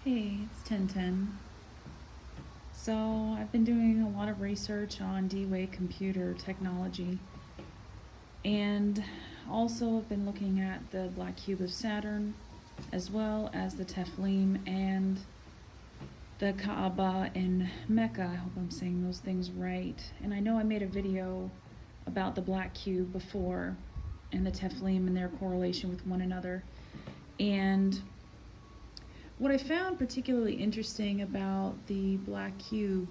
Hey, it's 1010. So, I've been doing a lot of research on D-Wave computer technology, and also I've been looking at the black cube of Saturn, as well as the Teflim and the Kaaba in Mecca. I hope I'm saying those things right. And I know I made a video about the black cube before, and the Teflim and their correlation with one another. And what I found particularly interesting about the black cube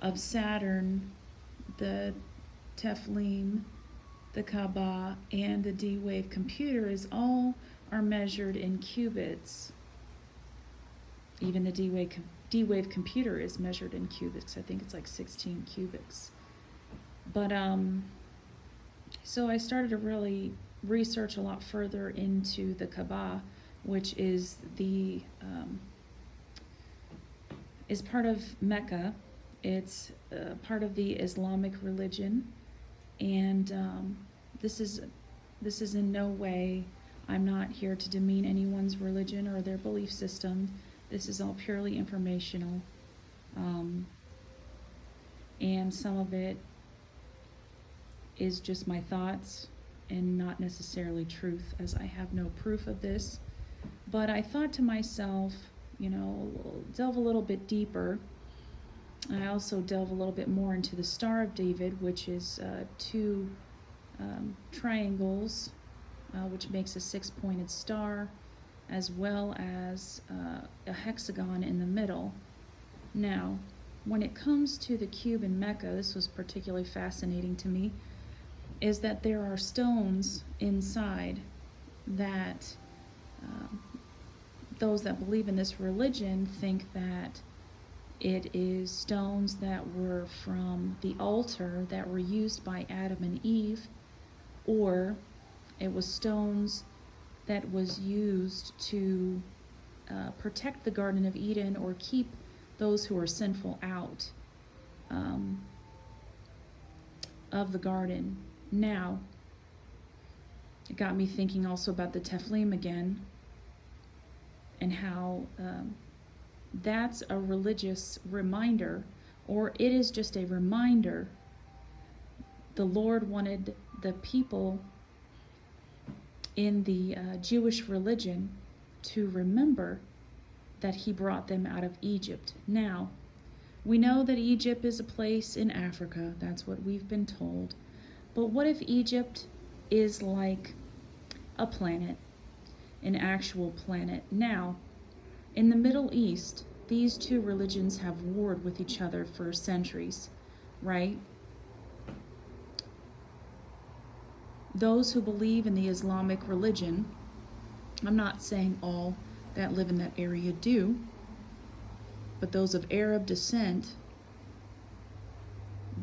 of Saturn, the Teflim, the Kaaba, and the D-Wave computer is all are measured in qubits. Even the D-Wave computer is measured in qubits. I think it's like 16 qubits. But so I started to really research a lot further into the Kaaba, which is part of Mecca. It's part of the Islamic religion, and this is in no way. I'm not here to demean anyone's religion or their belief system. This is all purely informational, and some of it is just my thoughts and not necessarily truth, as I have no proof of this. But I thought to myself, delve a little bit deeper. I also delve a little bit more into the Star of David, which is two triangles, which makes a six-pointed star, as well as a hexagon in the middle. Now, when it comes to the cube in Mecca, this was particularly fascinating to me, is that there are stones inside that those that believe in this religion think that it is stones that were from the altar that were used by Adam and Eve, or it was stones that was used to protect the Garden of Eden or keep those who are sinful out of the garden. Now, it got me thinking also about the Teflim again, and how that's a religious reminder, or it is just a reminder. The Lord wanted the people in the Jewish religion to remember that He brought them out of Egypt. Now, we know that Egypt is a place in Africa. That's what we've been told. But what if Egypt is like a planet? An actual planet. Now, in the Middle East, these two religions have warred with each other for centuries, right? Those who believe in the Islamic religion, I'm not saying all that live in that area do, but those of Arab descent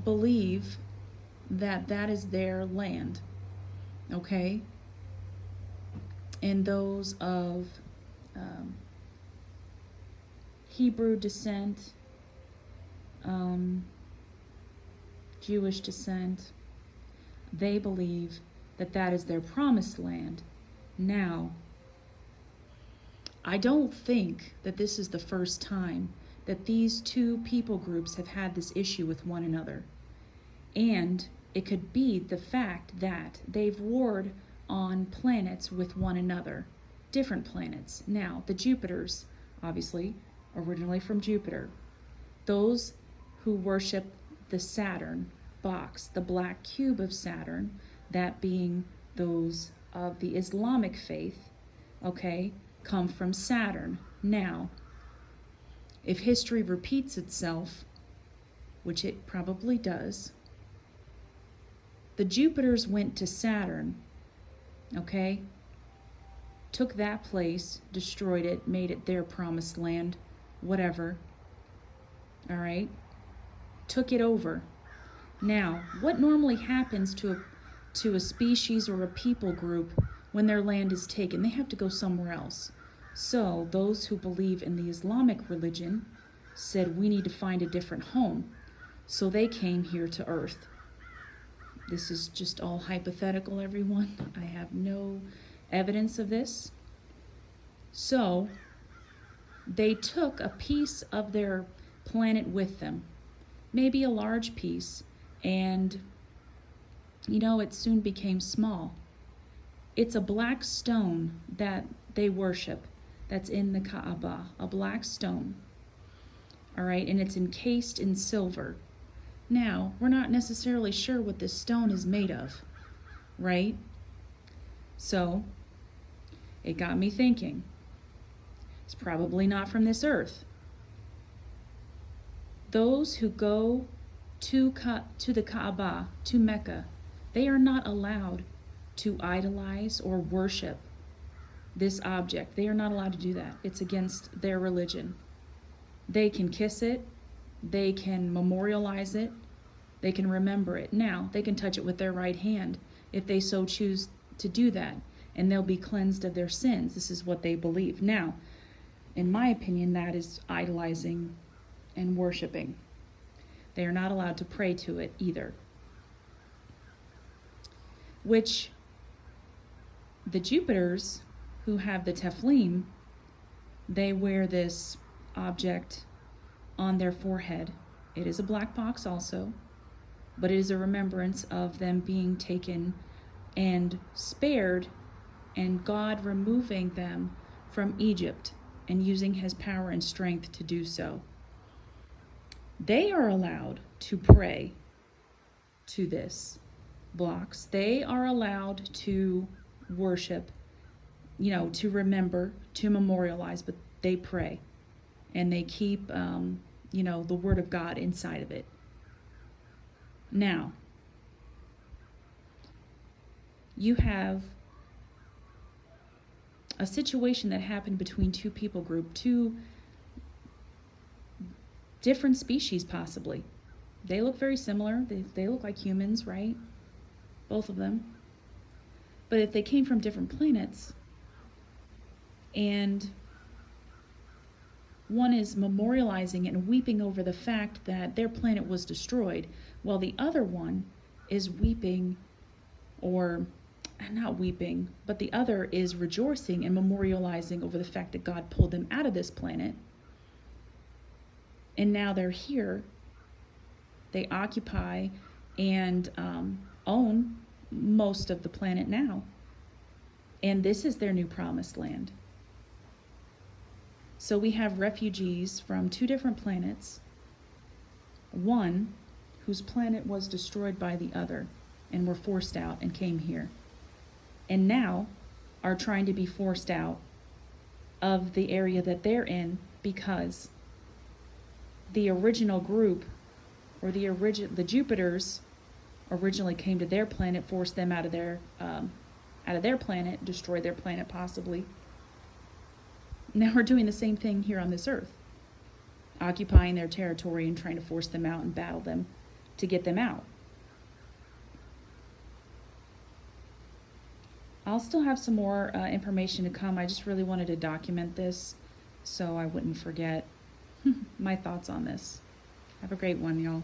believe that that is their land, okay? And those of Hebrew descent, Jewish descent, they believe that that is their promised land. Now, I don't think that this is the first time that these two people groups have had this issue with one another. And it could be the fact that they've warred on planets with one another, different planets. Now, the Jupiters, obviously, originally from Jupiter. Those who worship the Saturn box, the black cube of Saturn, that being those of the Islamic faith, okay, come from Saturn. Now, if history repeats itself, which it probably does, the Jupiters went to Saturn, okay, took that place, destroyed it, made it their promised land, whatever, all right, took it over. Now, what normally happens to a species or a people group when their land is taken? They have to go somewhere else. So those who believe in the Islamic religion said, we need to find a different home. So they came here to Earth. This is just all hypothetical, everyone. I have no evidence of this. So they took a piece of their planet with them, maybe a large piece, and it soon became small. It's a black stone that they worship that's in the Kaaba, a black stone. All right, and it's encased in silver. Now, we're not necessarily sure what this stone is made of, right? So, it got me thinking. It's probably not from this earth. Those who go to the Kaaba, to Mecca, they are not allowed to idolize or worship this object. They are not allowed to do that. It's against their religion. They can kiss it, they can memorialize it, they can remember it. Now, they can touch it with their right hand if they so choose to do that, and they'll be cleansed of their sins. This is what they believe. Now, in my opinion, that is idolizing and worshiping. They are not allowed to pray to it either. Which the Jupiters, who have the Tefllim, they wear this object on their forehead. It is a black box also, but it is a remembrance of them being taken and spared, and God removing them from Egypt and using his power and strength to do so. They are allowed to pray to this blocks. They are allowed to worship, to remember, to memorialize, but they pray. And they keep, the word of God inside of it. Now, you have a situation that happened between two people group, two different species possibly. They look very similar. They look like humans, right? Both of them. But if they came from different planets, and one is memorializing and weeping over the fact that their planet was destroyed, while the other one is weeping, or not weeping, but the other is rejoicing and memorializing over the fact that God pulled them out of this planet. And now they're here. They occupy and own most of the planet now. And this is their new promised land. So we have refugees from two different planets. One whose planet was destroyed by the other and were forced out and came here. And now are trying to be forced out of the area that they're in because the original group, or the Jupiters, originally came to their planet, forced them out of their planet, destroyed their planet possibly. Now we're doing the same thing here on this earth, occupying their territory and trying to force them out and battle them to get them out. I'll still have some more information to come. I just really wanted to document this so I wouldn't forget my thoughts on this. Have a great one, y'all.